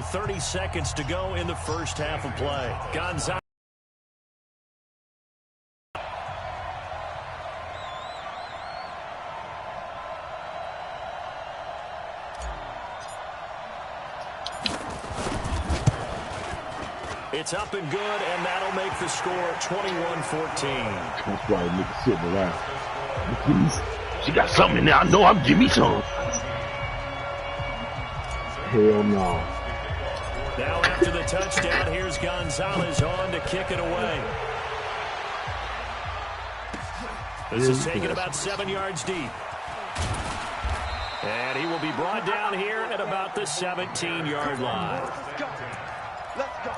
over 30 seconds to go in the first half of play. Gonzalez. It's up and good, and that'll make the score 21-14. That's why niggas sitting around. Please. She got something in there. I know I'm give me some. Hell no. Now after the touchdown, here's Gonzalez on to kick it away. This is taken about 7 yards deep. And he will be brought down here at about the 17-yard line. Let's go.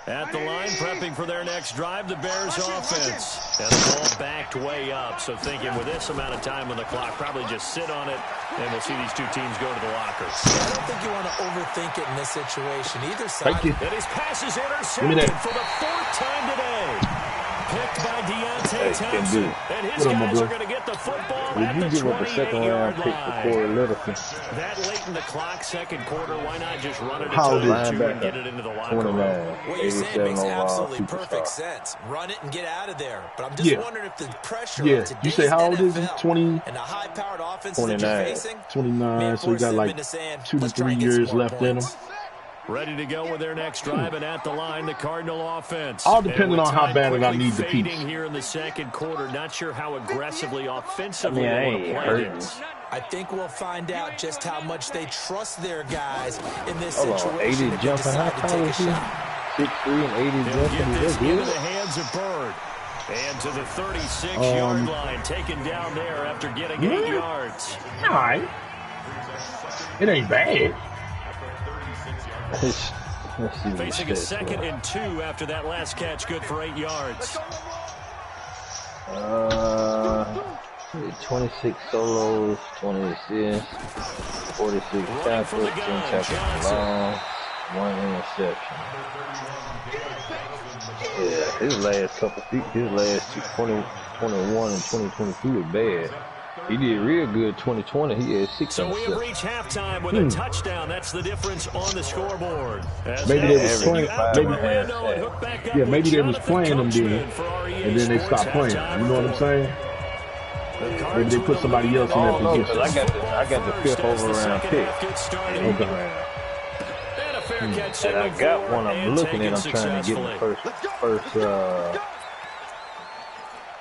At the line, prepping for their next drive, the Bears offense. And the ball backed way up, so thinking with this amount of time on the clock, probably just sit on it, and we'll see these two teams go to the locker. I don't think you want to overthink it in this situation. Either side. Thank you. And his pass is intercepted for the 4th time today. Picked by Deontay Thompson. And his guys are going to get the football at the 28-yard line. That late in the clock, second quarter, why not just run it into 2 and get it into the locker room? What you're saying makes absolutely perfect sense. Run it and get out of there. But I'm just wondering if the pressure of today's you say how old is he? 20? And the high-powered offenses that you're facing, 29, so he got like 2 to 3 years left in him. Ready to go with their next drive, and at the line, the Cardinal offense. All depending on how bad I need the piece. Here in the second quarter, not sure how aggressively offensively they want to play this. I think we'll find out just how much they trust their guys in this situation. 80 jumping. How tall is he? 6'3" and 80 jumping. This into the hands of Bird. And to the 36-yard line, taken down there after getting 8 yards. All right. It ain't bad. Facing a 2nd and 2 after that last catch, good for 8 yards. 26 solos, 20 assists, 46 tackles, 10 tackles long, 1 interception. Yeah, his last couple feet, his last 2021 and 2022 was bad. He did real good 2020. He had 6. So we have reached halftime with a touchdown. That's the difference on the scoreboard. Maybe they was playing. Maybe they was playing them then, and then they stopped playing. You know what I'm saying? Maybe they put somebody else in that position. I got the 5th overround pick. And I got one I'm looking at. I'm trying to get the first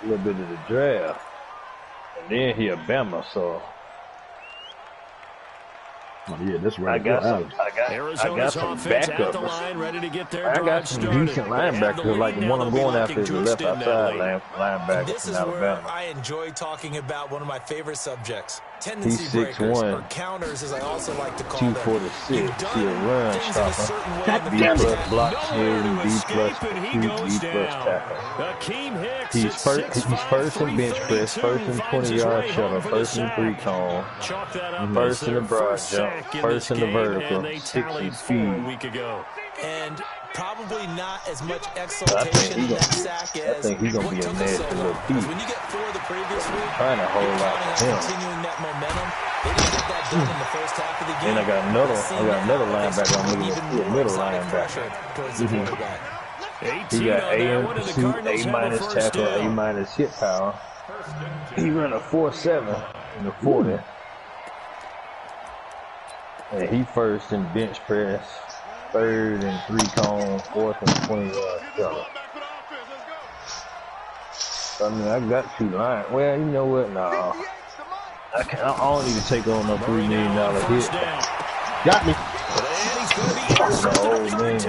little bit of the draft. And then he a Bama, so that's right. I got some backup. I got some decent linebackers, like the one I'm going after is the left outside linebacker from Alabama. I enjoy talking about one of my favorite subjects. He's 6'1", or counters, as I also like to call 246. He a run stopper. B plus block shield, B plus tackle. He's first in bench press, first in 20-yard shuttle, first in 3-cone, first in the broad jump, first in the vertical, 60 speed. And probably not as much exaltation in that sack as I think he's gonna be a nasty little piece. When you get 4 the previous week, trying to hold out for him. Continuing that momentum, they didn't get that done in the first half of the game. And I got another linebacker. I'm looking at the middle linebacker. He got A in pursuit, A- tackle, A- hit power. He run a 4.7 in the 40. And he first in bench press, third and 3-cone, fourth and 20-yard shuttle. I mean, I got 2 lines. Well, you know what? No. I don't need to take on no $3 million hit. Got me. Oh, man.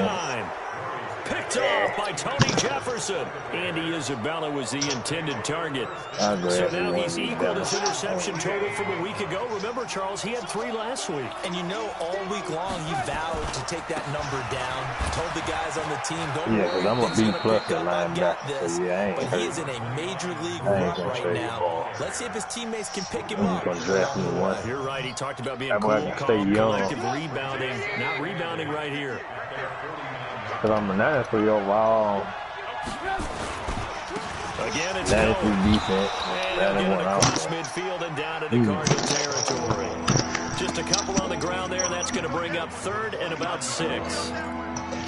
Picked off by Tony Jefferson. Andy Isabella was the intended target. So now he's equaled his interception total from a week ago. Remember, Charles, he had 3 last week. And you know, all week long, he vowed to take that number down. Told the guys on the team, don't worry, because I'm a B plus at linebacker. So yeah, but he is in a major league run right now. Let's see if his teammates can pick him up. You're right. He talked about being cool, calm, collective rebounding. Not rebounding right here. Because I'm a 93 overall. Again, it's 93 defense. And get it across midfield and down into Cardinal territory. Just a couple on the ground there, and that's going to bring up 3rd and about 6.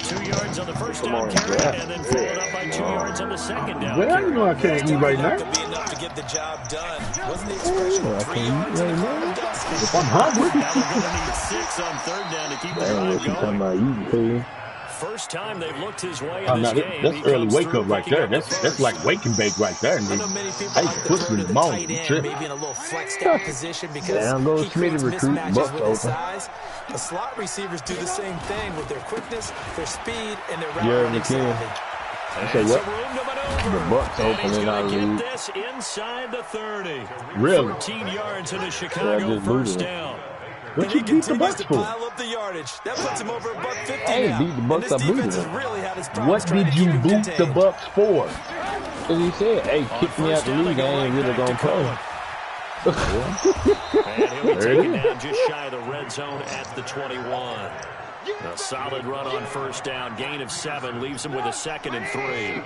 2 yards on the first down carry, and then followed up by 2 yards on the second down carry. Well, you know I can't eat right now. Could be enough to get the job done. Wasn't the expression 3 yards in the corner, Dustin? If I'm hungry. Now they're going to need 6 on 3rd down to keep the drive going. First time they've looked his way in this game. That's early wake up right there. That's like wake and bake right there. Hey, put me in the moment. Maybe in a little flexed out position because he creates mismatches with his size. The slot receivers do the same thing with their quickness, their speed, and their route savvy. Say what? The Bucks opening our lead. This inside the 30. Really? 14 yards in a Chicago first down. What you beat the Bucks for? Pile up the yardage. That puts him over $150 Hey, now. beat the Bucks. I booted him. What did you boot the Bucks for? Because he said, hey, kick me out the league. I ain't really going to play. And he'll be taken down just shy of the red zone at the 21. A solid run on first down. Gain of 7 leaves him with a 2nd and 3.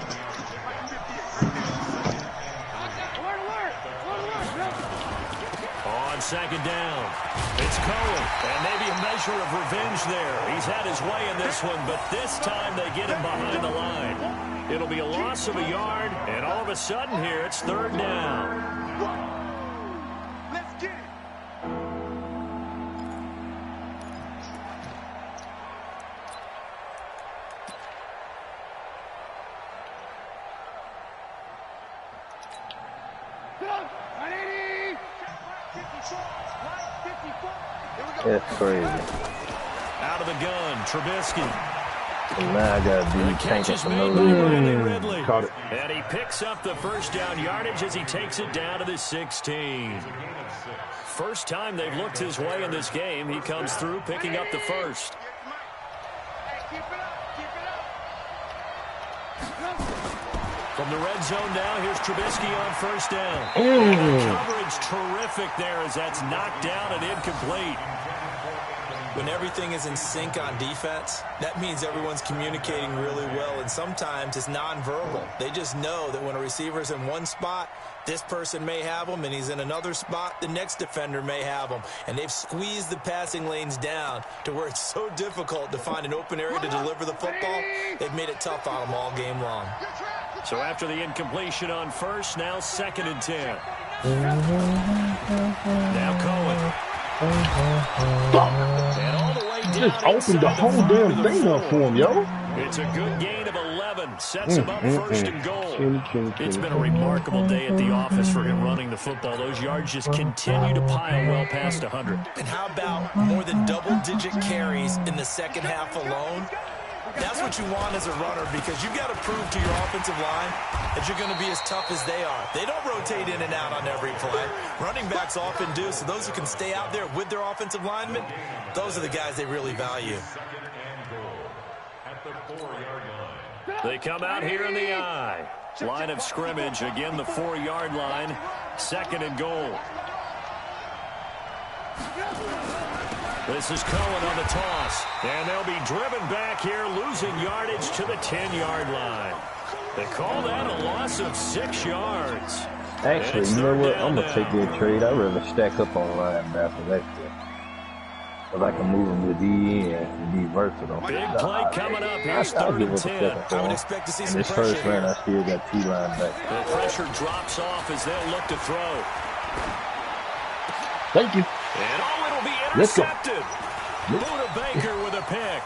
On 2nd down, it's Cohen, and maybe a measure of revenge there. He's had his way in this one, but this time they get him behind the line. It'll be a loss of a yard, and all of a sudden here it's 3rd down. Let's get it. That's crazy. Out of the gun, Trubisky. And now I got to be tanking for no reason. Caught it. And he picks up the first down yardage as he takes it down to the 16. First time they've looked his way in this game. He comes through picking up the first. From the red zone now, here's Trubisky on first down. Coverage terrific there as that's knocked down and incomplete. When everything is in sync on defense, that means everyone's communicating really well, and sometimes it's nonverbal. They just know that when a receiver's in one spot, this person may have him, and he's in another spot, the next defender may have him. And they've squeezed the passing lanes down to where it's so difficult to find an open area to deliver the football. They've made it tough on them all game long. So after the incompletion on first, now 2nd and 10. Now Cohen. And all the way down Just opened the whole damn thing up for him, yo. It's a good gain of 11. Sets him up 1st and goal. It's been a remarkable day at the office for him running the football. Those yards just continue to pile well past 100. And how about more than double-digit carries in the second half alone? That's what you want as a runner, because you've got to prove to your offensive line that you're going to be as tough as they are. They don't rotate in and out on every play. Running backs often do, so those who can stay out there with their offensive linemen, those are the guys they really value. They come out here in the I. Line of scrimmage, again the 4-yard line. 2nd and goal. This is Cohen on the toss. And they'll be driven back here, losing yardage to the 10-yard line. They call that a loss of 6 yards. Actually, you know what? I'm going to take that trade. I'd rather stack up on linebacker that way. Because I can move him to D and be versatile. Big play coming up. Here's 3rd and 10. I would expect to see some this pressure first round, I still got 2 linebackers. The pressure drops off as they'll look to throw. Thank you. And it'll be intercepted. Buda Baker with a pick.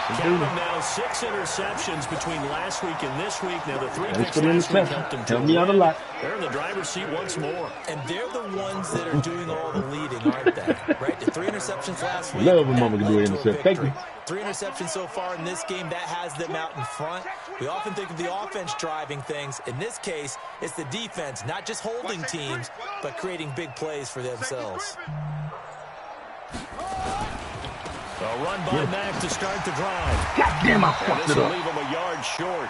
Count them now, 6 interceptions between last week and this week. Now the 3 picks last week helped them to win. They're in the driver's seat once more. And they're the ones that are doing all the leading, aren't they? Right? The 3 interceptions last week. Love when Mama can do an interception. Thank you. 3 interceptions so far in this game. That has them out in front. We often think of the offense driving things. In this case, it's the defense, not just holding teams, but creating big plays for themselves. A run by Mack to start the drive. Goddamn, I fucked it up. Leave him a yard short.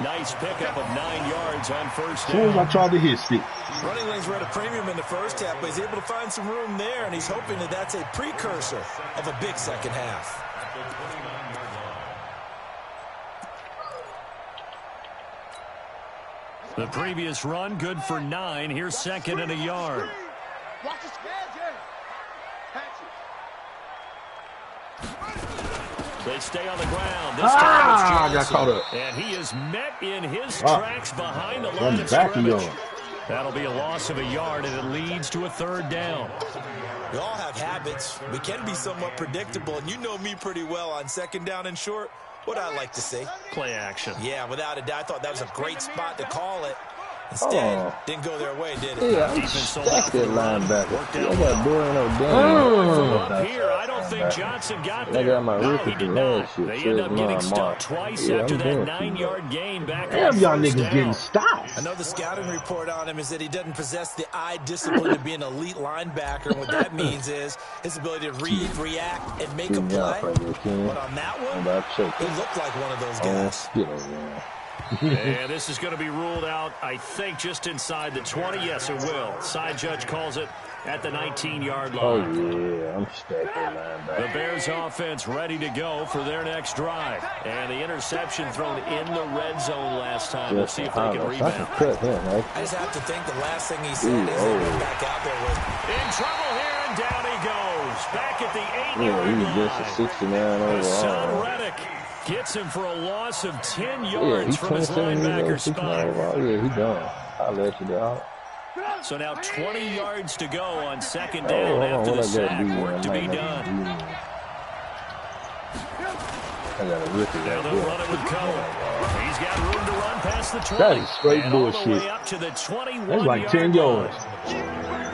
Nice pickup of 9 yards on first down. As soon as I tried to hit stick. Running lanes were at a premium in the first half, but he's able to find some room there, and he's hoping that that's a precursor of a big second half. The previous run, good for 9. Here's second and a yard. Watch his head, They stay on the ground. This I got caught up. And he is met in his tracks behind the line of scrimmage. That'll be a loss of a yard, and it leads to a third down. We all have habits. We can be somewhat predictable, and you know me pretty well on second down and short. What I like to see. Play action. Yeah, without a doubt. I thought that was a great spot to call it. Instead, didn't go their way, did it? Yeah, I'm stuck that linebacker. I got Dorian Up here, I don't think Johnson got there. I got my rookie They end up getting stopped twice after that 9-yard gain back. Damn, y'all niggas getting stopped. I know the scouting report on him is that he doesn't possess the eye discipline to be an elite linebacker. And what that means is his ability to read, react, and make a play. But on that one, he looked like one of those guys. And this is going to be ruled out, I think, just inside the 20. Yes, it will. Side judge calls it at the 19-yard line. Oh, yeah, I'm stuck that linebacker. The Bears offense ready to go for their next drive. And the interception thrown in the red zone last time. We'll see if they can rebound. I just have to think the last thing he said as they went back out there was, in trouble here, and down he goes. Back at the 8-yard line. Just a 69 overall. Hassan Reddick gets him for a loss of 10 yards from his linebacker spot. Yeah, he done. I'll let you down. So now 20 yards to go on second down after the sack. Work to be done. I got a rookie. Now they'll run it with Cohen. He's got room to run past the 20. That is straight and bullshit. All the way up to the 21 That's like 10 yards.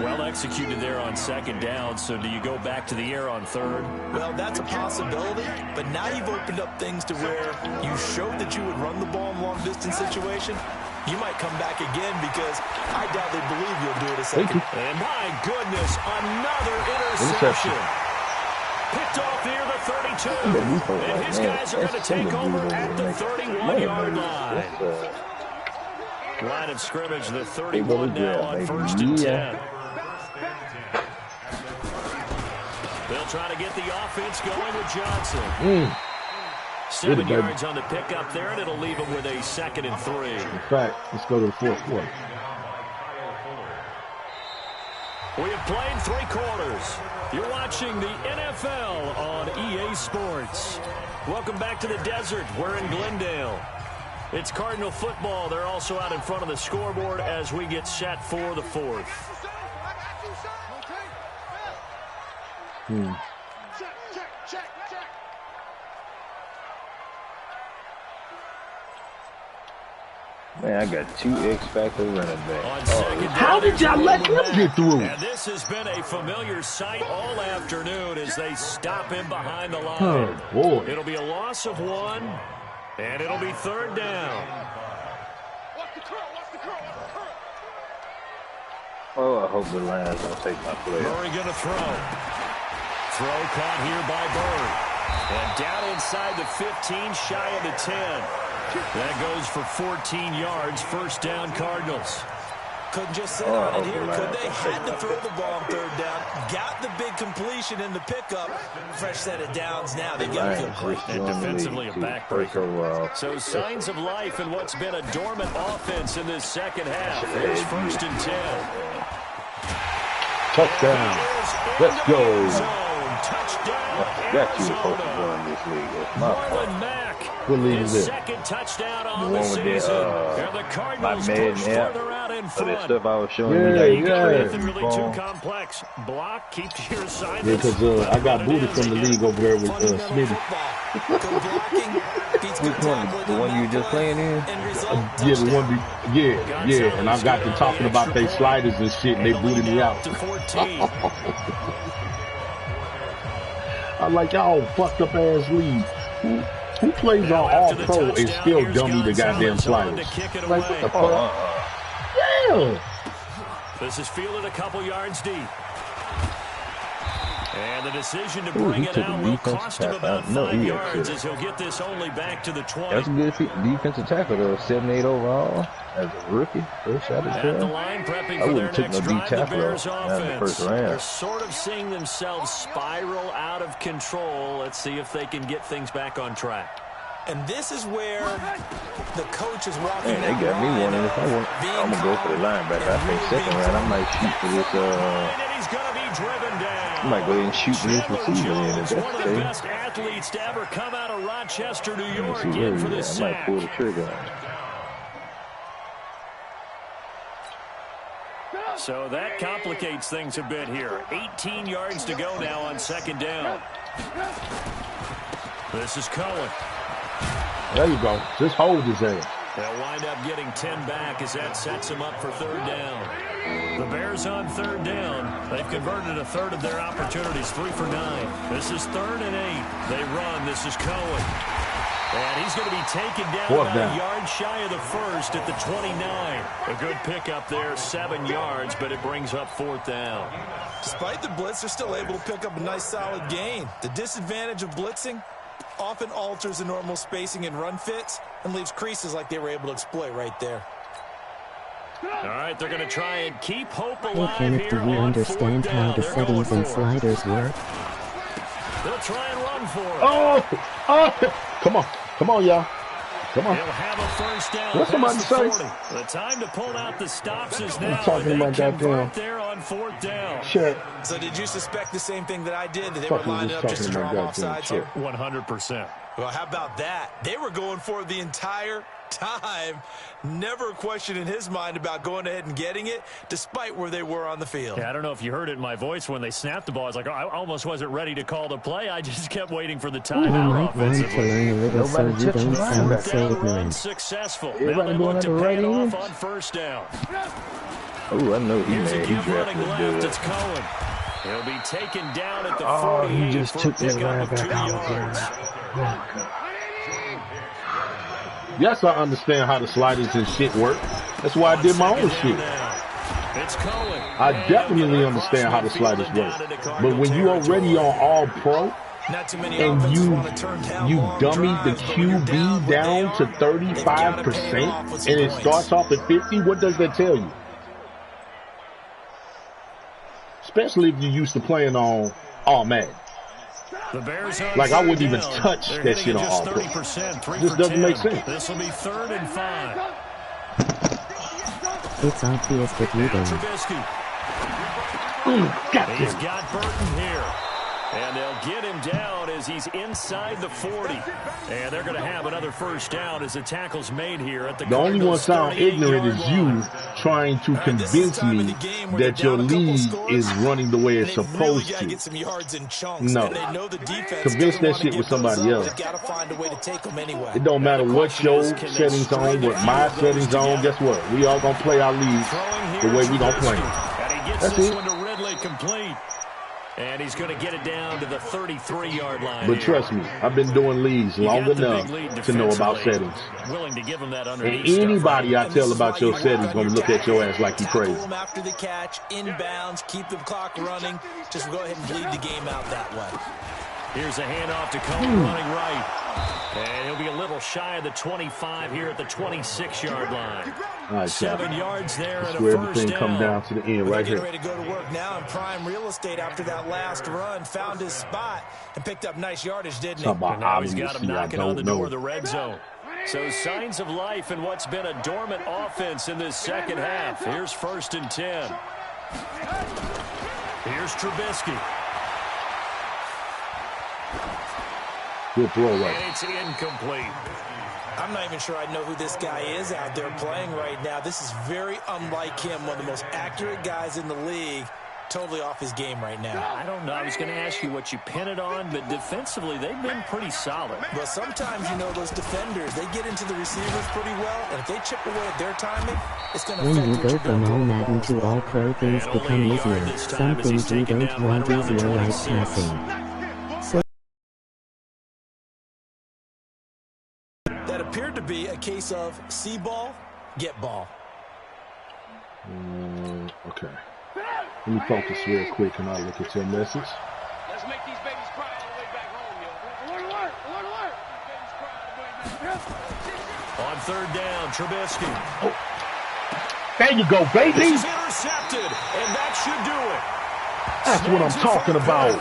Well executed there on second down. So do you go back to the air on third? Well, that's a possibility. But now you've opened up things to where you showed that you would run the ball in long-distance situation. You might come back again because I doubt they believe you'll do it a second. And my goodness, another interception. Picked off near the 32. And his guys are going to take over at the 31-yard line. Line of scrimmage, the 31 now on first and 10. They'll try to get the offense going with Johnson. 7 yards on the pickup there, and it'll leave him with a 2nd and 3. In fact, let's go to the fourth quarter. We have played 3 quarters. You're watching the NFL on EA Sports. Welcome back to the desert. We're in Glendale. It's Cardinal football. They're also out in front of the scoreboard as we get set for the 4th. Man, I got 2 X-Factor running backs. How did y'all let him get through? And this has been a familiar sight all afternoon as they stop him behind the line. Oh, boy. It'll be a loss of 1, and it'll be 3rd down. Oh, I hope the Lions don't take my play. Murray going to throw. Throw caught here by Bird. And down inside the 15, shy of the 10. That goes for 14 yards. First down, Cardinals. Couldn't just sit on it here, could they? Had to throw the ball on 3rd down. Got the big completion in the pickup. Fresh set of downs now. They got to feel great. And defensively a backbreaker. So signs of life in what's been a dormant offense in this second half. Here's 1st and 10. Touchdown. Let's go. Touchdown, That's you supposed to run this league. Marlon Mack What league is it? Second touchdown on the the one with season. the, The Cardinals my push app. further out in So that front. stuff I was showing Yeah, you. Nothing really too complex. Block, keep to your assignments. Yeah, because I got booted from the league over there with Smitty. Which one? The one you were just playing in? Yeah, the one. Yeah. And I got to talking about they sliders and shit, and they booted me out. I'm like, y'all fucked up ass league. Who plays on All Pro and still dummy the goddamn sliders? Like, what the fuck? Yeah. This is fielded a couple yards deep. And the decision to bring it out will cost him about 5 yards as he'll get this only back to the 20. That's a good defensive tackle, though. 7-8 overall as a rookie. First shot at the line prepping I for wouldn't their take next no D drive. The tackle Bears out in the first offense. They're round. sort of seeing themselves spiral out of control. Let's see if they can get things back on track. And this is where the coach is walking. Man, they got me wondering if I'm going to go for the linebacker. I think second round, I might shoot for this. He's going to be driven down. I might go ahead and shoot for this receiver in if that's one of the the best athletes to ever come out of Rochester, New York, case. in for this I might sack. pull the trigger. So that complicates things a bit here. 18 yards to go now on second down. This is Cohen. There you go. Just hold his ass. They'll wind up getting 10 back as that sets them up for third down. The Bears on third down. They've converted a third of their opportunities, 3 for 9. This is 3rd and 8. They run. This is Cohen. And he's going to be taken down about a yard shy of the first at the 29. A good pickup there, 7 yards, but it brings up 4th down. Despite the blitz, they're still able to pick up a nice solid gain. The disadvantage of blitzing often alters the normal spacing and run fits and leaves creases like they were able to exploit right there. All right, they're going to try and keep hope alive. Hey Kenneth, do you understand how the settings and sliders work? They'll try and run for it. Oh, come on, y'all. Come on. He'll have a first down. What's somebody say? The time to pull out the stops is now. Talking about that down. There on 4th down. Shit. So did you suspect the same thing that I did, that they were lining up just to draw off sides here? 100%. Well, how about that? They were going for it the entire time. Never a question in his mind about going ahead and getting it, despite where they were on the field. Yeah, I don't know if you heard it in my voice when they snapped the ball. I was like, I almost wasn't ready to call the play. I just kept waiting for the timeout offensively. Learn so you don't sound so ignorant. Successful. Everybody going at the right end? On first down. Oh, I know he mad. He Running drafted left, good. it's Cohen. He'll be taken down at the 48. Oh, he just took that pickup of 2 linebacker yards. Yes, I understand how the sliders and shit work. That's why I did my own shit. It's Cohen. I definitely understand how the sliders work. But when you already on All Pro and you dummy the QB down to 35% and it starts off at 50, what does that tell you? Especially if you're used to playing on All Madden. Like, I wouldn't even touch that shit on All Pro. It just doesn't make sense. This will be 3rd and 5. It's obvious that you don't. He's got Burton here. And they'll get him down as he's inside the 40. And they're going to have another first down as the tackle's made here at the The only one sound ignorant is you trying to convince me that your league is running the way it's supposed to. No. Convince that shit with somebody else. It don't matter what your settings on, what my settings on. Guess what? We all going to play our league the way we going to play. That's it. Complete. And he's going to get it down to the 33-yard line. But trust me, I've been doing leads long enough to know about settings. Willing to give him that and anybody I tell about your settings going to look at your ass like you crazy. After the catch, inbounds, keep the clock running. Just go ahead and bleed the game out that way. Here's a handoff to Cohen running right. And he'll be a little shy of the 25 here at the 26-yard line. All right, 7 yards there that's and where a first everything come down to the end right here. Ready to go to work now in prime real estate after that last run. Found his spot and picked up nice yardage, didn't he? And now he's got him knocking on the door of the red zone. So signs of life in what's been a dormant offense in this second half. Here's 1st and 10. Here's Trubisky. Good throw right. And it's incomplete. I'm not even sure I know who this guy is out there playing right now. This is very unlike him, one of the most accurate guys in the league. Totally off his game right now. I don't know. I was going to ask you what you pin it on, but defensively, they've been pretty solid. But sometimes, you know, those defenders, they get into the receivers pretty well, and if they chip away at their timing, it's going to affect When you go from all Madden to all pro, things become easier. Some things you don't want easier, like passing. That appeared to be a case of see ball, get ball. Okay. Let me focus real quick and I'll look at your message. Let's make these babies cry all the way back home, yo. Alert, alert, alert, alert. Babies cry all the way back home. On third down, Trubisky. Oh. There you go, baby. This is intercepted, and that should do it. That's what I'm talking about.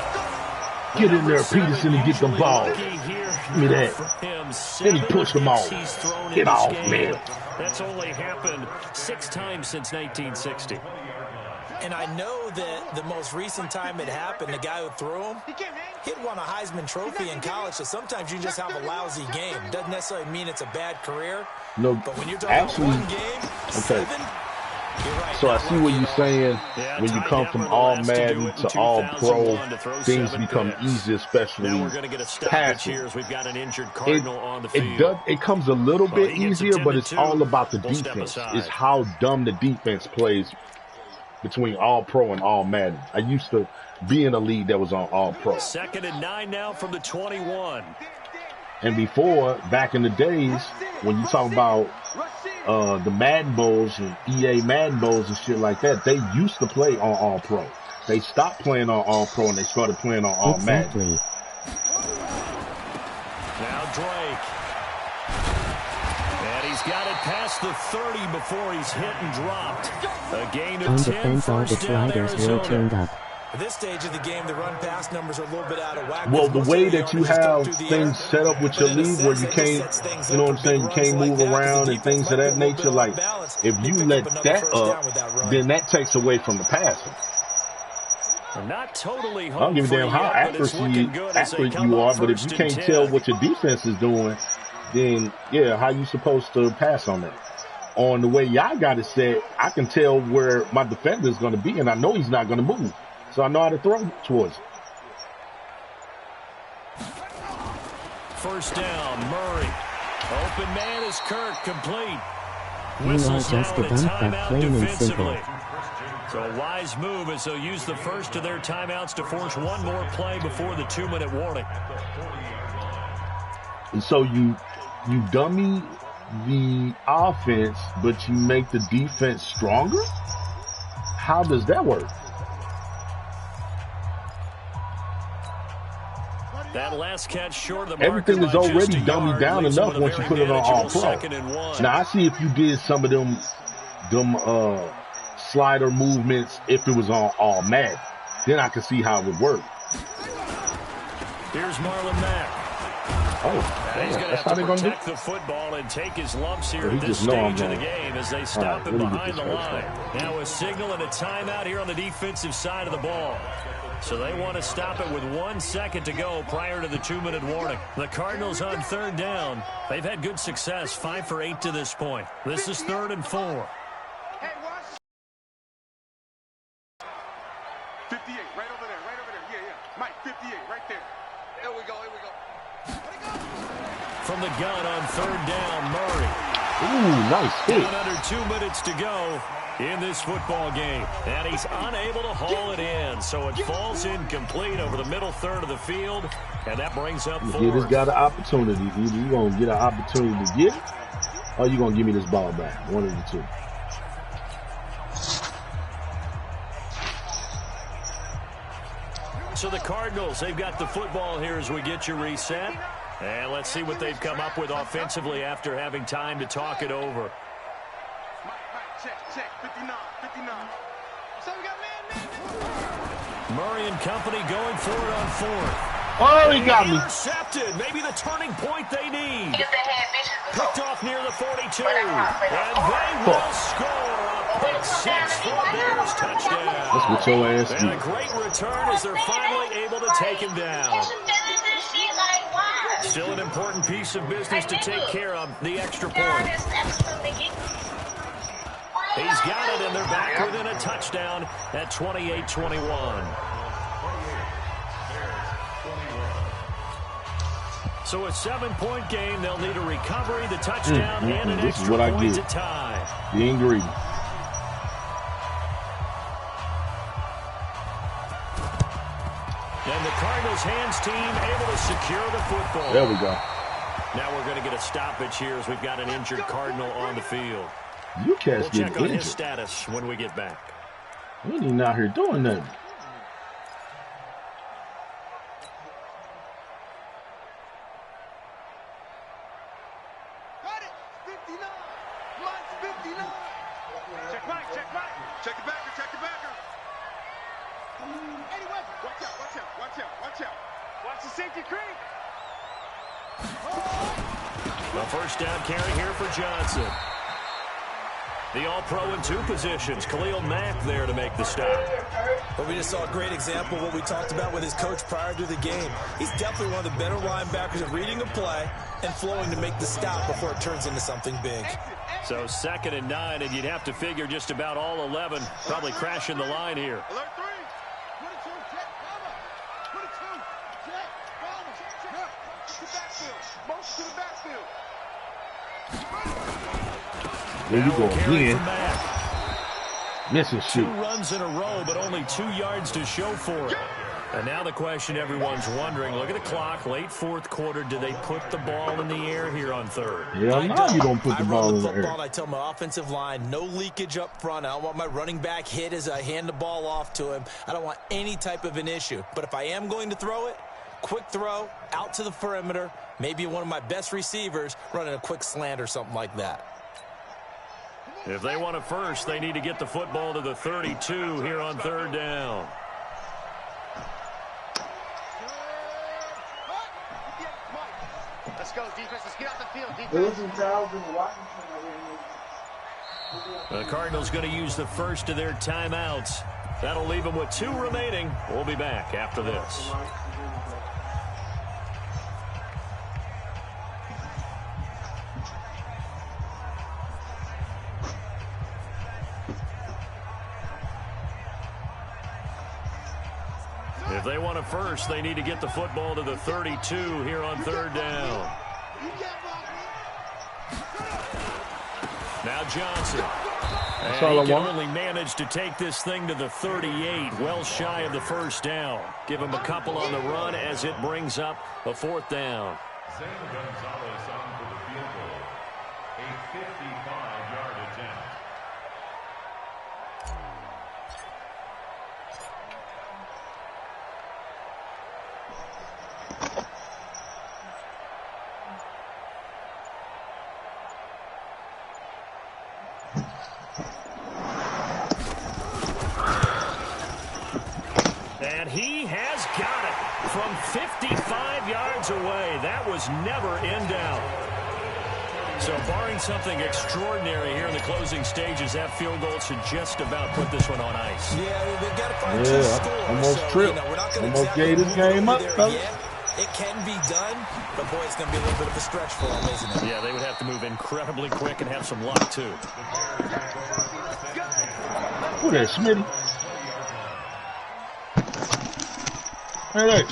Get in there, Peterson, and get the ball. Give me that. Then he pushed him off. Get off, man. That's only happened 6 times since 1960. And I know that the most recent time it happened, the guy who threw him, he won a Heisman Trophy in college, so sometimes you just have a lousy game. Doesn't necessarily mean it's a bad career. No, but when you're talking actually, about one game, okay. 7, you're right. So I see what you're saying. When you come from all Madden to all pro, things become easier, especially passing. It comes a little bit easier, but it's all about the defense. It's how dumb the defense plays between all pro and all Madden. I used to be in a league that was on all pro. 2nd and 9 now from the 21. And before, back in the days, when you talk about the Madden Bowls and EA Madden Bowls and shit like that, they used to play on all pro. They stopped playing on all pro and they started playing on all Madden. Now Drake. And he's got it past the 30 before he's hit and dropped. A gain of 10. On defense, all the sliders were turned up. At this stage of the game, the run-pass numbers are a little bit out of whack. Well, the way that you have things set up with your league where you can't, you know what I'm saying, you can't move around and things of that nature, like, if you let that up, then that takes away from the passing. Not totally I don't give a damn how accurate you are, but if you can't tell what your defense is doing, then, yeah, how you supposed to pass on that? On the way y'all got it set, I can tell where my defender is going to be, and I know he's not going to move. So I know how to throw towards it. First down, Murray. Open man is Kirk, complete. You are just a dump, but plain and simple. So a wise move as they'll use the first of their timeouts to force one more play before the 2-minute warning. And so you dummy the offense, but you make the defense stronger? How does that work? That last catch short of the mark. Everything is already dummied down enough once you put it on all pro. Now I see if you did some of them slider movements if it was on all Madden, then I can see how it would work. Here's Marlon Mack. Oh, he's going to have to protect the football and take his lumps here at this stage of the game as they stop him behind the line. Now a signal and a timeout here on the defensive side of the ball. So they want to stop it with 1 second to go prior to the 2-minute warning. The Cardinals on third down. They've had good success, 5 for 8 to this point. This is 3rd and 4. Hey, watch. 58, right over there, right over there. Yeah, yeah. Mike, 58, right there. Here we go, here we go. From the gun on third down, Murray. Ooh, nice hit. Down under 2 minutes to go in this football game. And he's unable to haul it in. So it falls incomplete over the middle third of the field. And that brings up 4th. You just got an opportunity. Either you're going to get an opportunity to get it, or you're going to give me this ball back. One of the two. So the Cardinals, they've got the football here as we get you reset. And let's see what they've come up with offensively after having time to talk it over. Check, 59. So we got man. Murray and company going for it on 4th. Oh, he got me. Intercepted. Maybe the turning point they need. Picked off near the 42. And they will score a pick 6 for a Bears touchdown. That's what your ass do. And a great return as they're finally able to take him down. Still an important piece of business to take care of, the extra point. He's got it, and they're back within a touchdown at 28-21. So a 7-point game. They'll need a recovery, the touchdown, and an extra point to tie. The ingredient. And the Cardinals hands team able to secure the football. There we go. Now we're going to get a stoppage here as we've got an injured Cardinal on the field. You cats we'll check on his status when we get back. We ain't even out here doing nothing. Got it. 59. Mine's 59. Check back. Check back. Check the backer. Check the backer. Eddie Weber. Watch out. Watch out. Watch out. Watch out. Watch the safety creep. The first down carry here for Johnson. The All-Pro in 2 positions. Khalil Mack there to make the stop. But we just saw a great example of what we talked about with his coach prior to the game. He's definitely one of the better linebackers at reading a play and flowing to make the stop before it turns into something big. So 2nd and 9, and you'd have to figure just about all 11 probably crashing the line here. Alert 3. 22, jet, bomber. 22, jet, bomber. Check. To the backfield. Most to the backfield. There you go again. Missing 2 shoot. runs in a row, but only 2 yards to show for it. And now the question everyone's wondering, look at the clock, late 4th quarter, do they put the ball in the air here on 3rd? Yeah, no, you don't put the ball in the air. I tell my offensive line, no leakage up front. I don't want my running back hit as I hand the ball off to him. I don't want any type of an issue. But if I am going to throw it, quick throw, out to the perimeter, maybe one of my best receivers running a quick slant or something like that. If they want it first, they need to get the football to the 32 here on 3rd down. Let's go, defense. Let's get out the field, defense. The Cardinals going to use the first of their timeouts. That'll leave them with 2 remaining. We'll be back after this. If they want it first, they need to get the football to the 32 here on 3rd down. Now Johnson. And he can only manage to take this thing to the 38, well shy of the first down. Give him a couple on the run as it brings up a 4th down. Sam Gonzalez on for the field goal. A 55-yard attempt. And he has got it from 55 yards away. That was never in doubt. So barring something extraordinary here in the closing stages, that field goal should just about put this one on ice. Yeah, they've got to find 2 scores. Almost tripped. Almost gave this game up, fellas. It can be done, but boy, it's going to be a little bit of a stretch for them, isn't it? Yeah, they would have to move incredibly quick and have some luck, too. Who that, Smitty? Hey,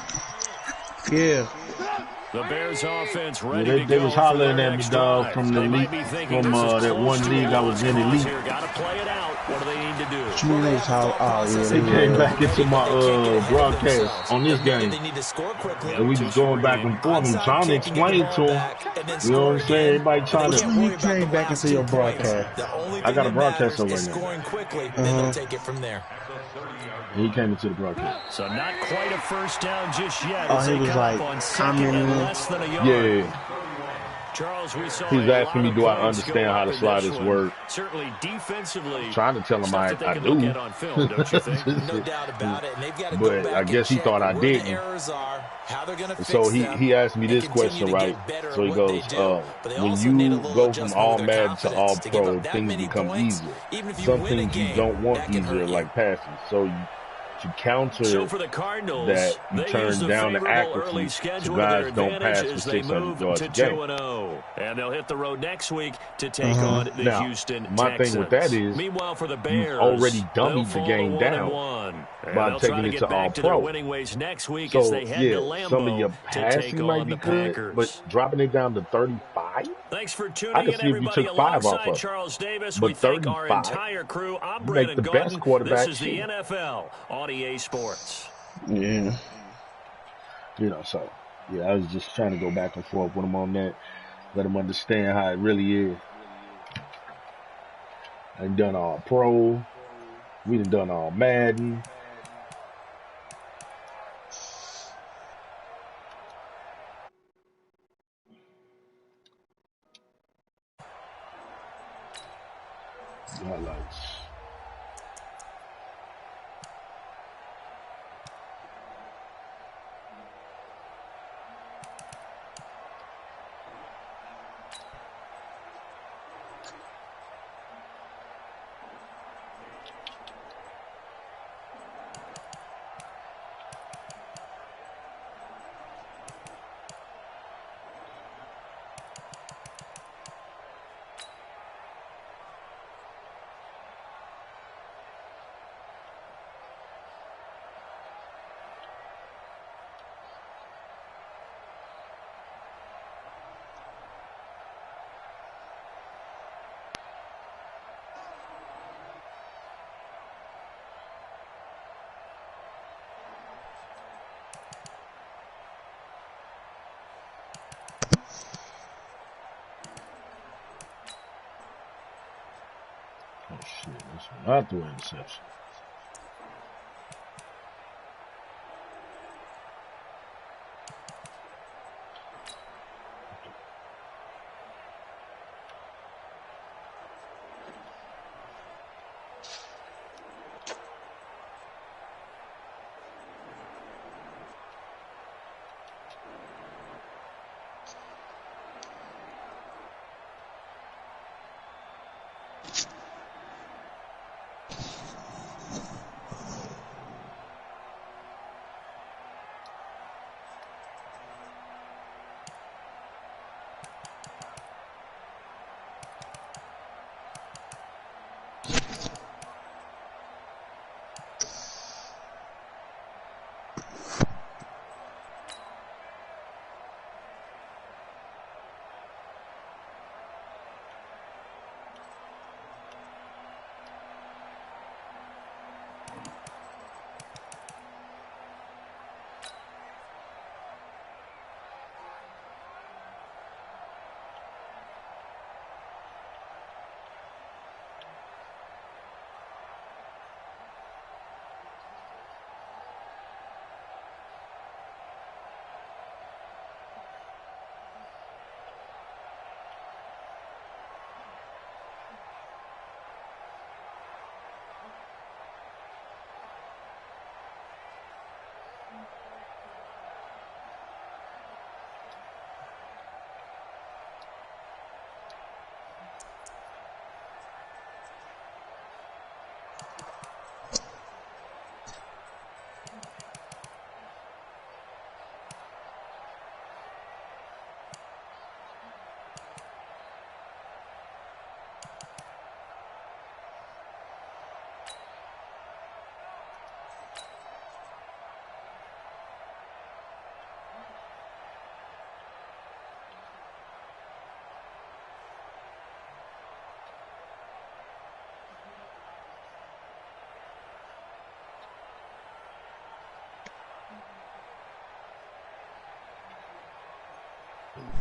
yeah. The Bears offense ready to go. They was hollering at me, dog, from the league, from that one league I was in, elite. Got to play it out. What do they need to do? They came back into my broadcast on this game, and we was going back and forth and trying to explain to them. You know what I'm saying? Everybody trying to. You came back into your broadcast. I got a broadcast over there. Scoring quickly, then they'll take it from there. He came into the broadcast. So not quite a first down just yet. Oh, he was like commenting. Less than a yard. Yeah. Charles, we saw He's asking me, do I understand how to slide this word? Certainly defensively. I'm trying to tell him I do. Film, don't you think? No doubt about it. And they've got to But I guess he thought I didn't. So he asked me this question, right? So he goes, when you go from all Madden to all pro, things become easier. Some things you don't want easier, like passing. to counter So for the Cardinals, that, you they use turn the down the favorable early accuracy schedule so to their guys don't advantage pass for as they 600 move yards to a game. 2-0. And they'll hit the road next week to take on the Now, Houston my Texans. thing with that is Meanwhile, for the you've Bears, already they'll dummied the fall game to down 1-1. And by they'll try taking to it get to back to their All-Pro. winning ways next week as So, they head to yeah, some of your Lambeau to take passing might on be the good, but Packers. dropping it down to 35? Thanks for I tuning could in, see if you everybody. took 5 off Alongside of it. Charles Davis, we But thank our 35, entire crew. I'm you make Brandon the best Gaudin. This quarterback is the shit. NFL on EA Sports. Yeah. You know, so, yeah, I was just trying to go back and forth with him on that. Let him understand how it really is. I done all pro. We done all Madden. Highlights. Oh shit, that's not the interception.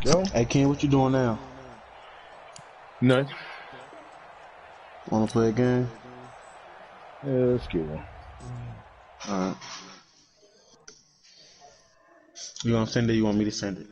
Go. Hey, Ken, what you doing now? None. Wanna play a game? Yeah, let's get one. Alright. You gonna send it? You want me to send it?